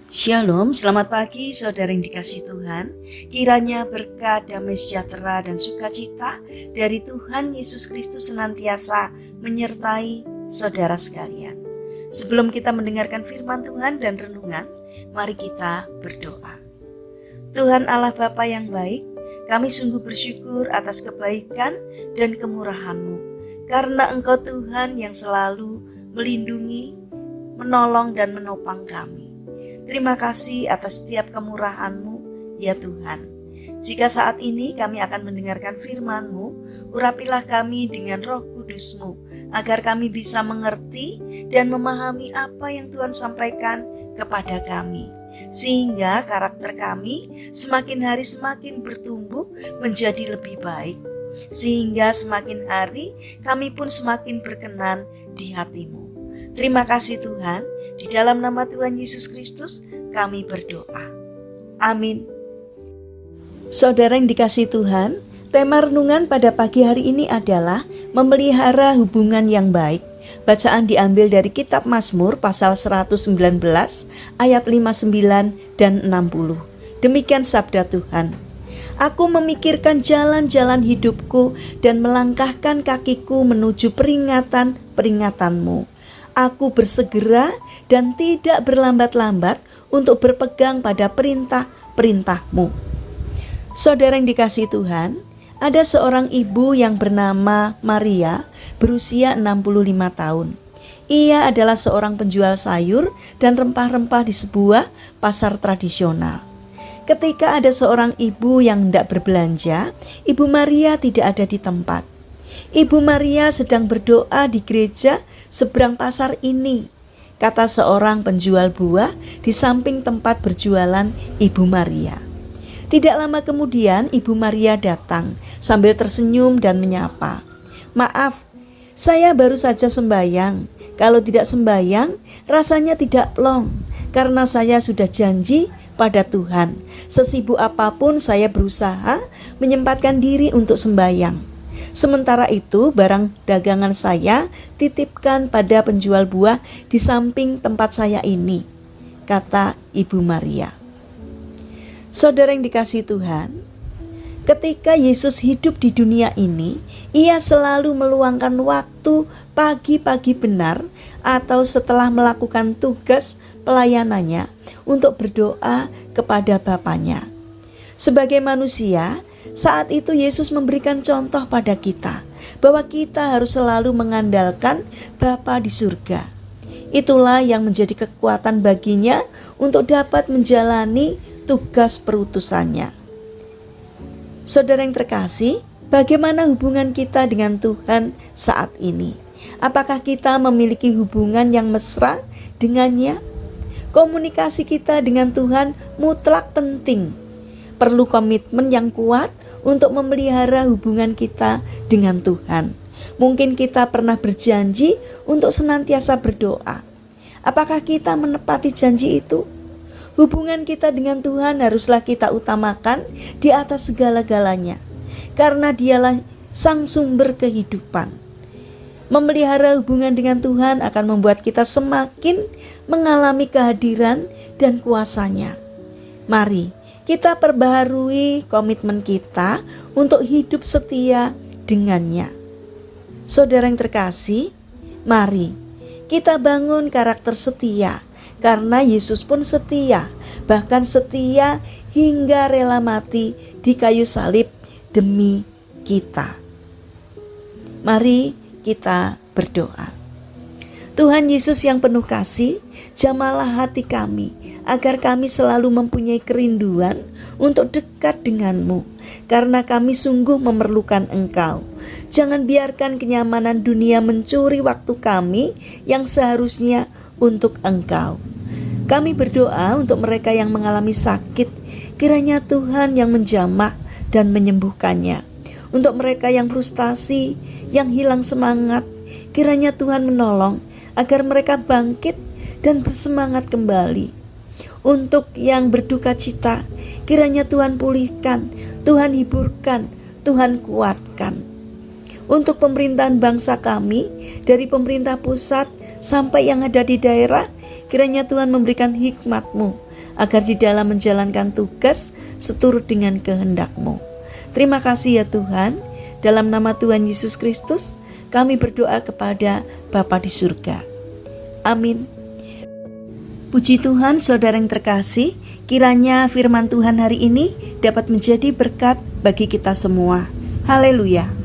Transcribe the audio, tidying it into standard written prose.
Shalom, selamat pagi saudara yang dikasihi Tuhan. Kiranya berkat, damai sejahtera dan sukacita dari Tuhan Yesus Kristus senantiasa menyertai saudara sekalian. Sebelum kita mendengarkan firman Tuhan dan renungan, mari kita berdoa. Tuhan Allah Bapa yang baik, kami sungguh bersyukur atas kebaikan dan kemurahan-Mu, karena Engkau Tuhan yang selalu melindungi, menolong dan menopang kami. Terima kasih atas setiap kemurahan-Mu, ya Tuhan. Jika saat ini kami akan mendengarkan firman-Mu, urapilah kami dengan Roh Kudus-Mu, agar kami bisa mengerti dan memahami apa yang Tuhan sampaikan kepada kami, sehingga karakter kami semakin hari semakin bertumbuh menjadi lebih baik, sehingga semakin hari kami pun semakin berkenan di hati-Mu. Terima kasih Tuhan. Di dalam nama Tuhan Yesus Kristus kami berdoa. Amin. Saudara yang dikasihi Tuhan, tema renungan pada pagi hari ini adalah memelihara hubungan yang baik. Bacaan diambil dari kitab Mazmur pasal 119 ayat 59 dan 60. Demikian sabda Tuhan. Aku memikirkan jalan-jalan hidupku dan melangkahkan kakiku menuju peringatan-peringatanmu. Aku bersegera dan tidak berlambat-lambat untuk berpegang pada perintah-perintah-Mu. Saudara yang dikasihi Tuhan, ada seorang ibu yang bernama Maria, berusia 65 tahun. Ia adalah seorang penjual sayur dan rempah-rempah di sebuah pasar tradisional. Ketika ada seorang ibu yang hendak berbelanja, Ibu Maria tidak ada di tempat. Ibu Maria sedang berdoa di gereja seberang pasar ini, kata seorang penjual buah di samping tempat berjualan Ibu Maria. Tidak lama kemudian Ibu Maria datang sambil tersenyum dan menyapa. Maaf, saya baru saja sembahyang. Kalau tidak sembahyang, rasanya tidak plong, karena saya sudah janji pada Tuhan. Sesibuk apapun saya berusaha menyempatkan diri untuk sembahyang. Sementara itu barang dagangan saya titipkan pada penjual buah di samping tempat saya ini, kata Ibu Maria. Saudara yang dikasihi Tuhan, ketika Yesus hidup di dunia ini, ia selalu meluangkan waktu pagi-pagi benar atau setelah melakukan tugas pelayanannya untuk berdoa kepada Bapanya. Sebagai manusia, saat itu Yesus memberikan contoh pada kita bahwa kita harus selalu mengandalkan Bapa di surga. Itulah yang menjadi kekuatan baginya untuk dapat menjalani tugas perutusannya. Saudara yang terkasih, bagaimana hubungan kita dengan Tuhan saat ini? Apakah kita memiliki hubungan yang mesra dengannya? Komunikasi kita dengan Tuhan mutlak penting. Perlu komitmen yang kuat untuk memelihara hubungan kita dengan Tuhan. Mungkin kita pernah berjanji untuk senantiasa berdoa. Apakah kita menepati janji itu? Hubungan kita dengan Tuhan haruslah kita utamakan di atas segala-galanya, karena Dialah sang sumber kehidupan. Memelihara hubungan dengan Tuhan akan membuat kita semakin mengalami kehadiran dan kuasa-Nya. Mari kita perbaharui komitmen kita untuk hidup setia dengannya. Saudara yang terkasih, mari kita bangun karakter setia, karena Yesus pun setia, bahkan setia hingga rela mati di kayu salib demi kita. Mari kita berdoa. Tuhan Yesus yang penuh kasih, jamahlah hati kami agar kami selalu mempunyai kerinduan untuk dekat denganmu, karena kami sungguh memerlukan Engkau. Jangan biarkan kenyamanan dunia mencuri waktu kami yang seharusnya untuk Engkau. Kami berdoa untuk mereka yang mengalami sakit, kiranya Tuhan yang menjamah dan menyembuhkannya. Untuk mereka yang frustasi, yang hilang semangat, kiranya Tuhan menolong agar mereka bangkit dan bersemangat kembali. Untuk yang berduka cita, kiranya Tuhan pulihkan, Tuhan hiburkan, Tuhan kuatkan. Untuk pemerintahan bangsa kami, dari pemerintah pusat sampai yang ada di daerah, Kiranya Tuhan memberikan hikmat-Mu agar di dalam menjalankan tugas seturut dengan kehendak-Mu. Terima kasih ya Tuhan. Dalam nama Tuhan Yesus Kristus, kami berdoa kepada Bapa di surga. Amin. Puji Tuhan, saudara yang terkasih, kiranya firman Tuhan hari ini dapat menjadi berkat bagi kita semua. Haleluya.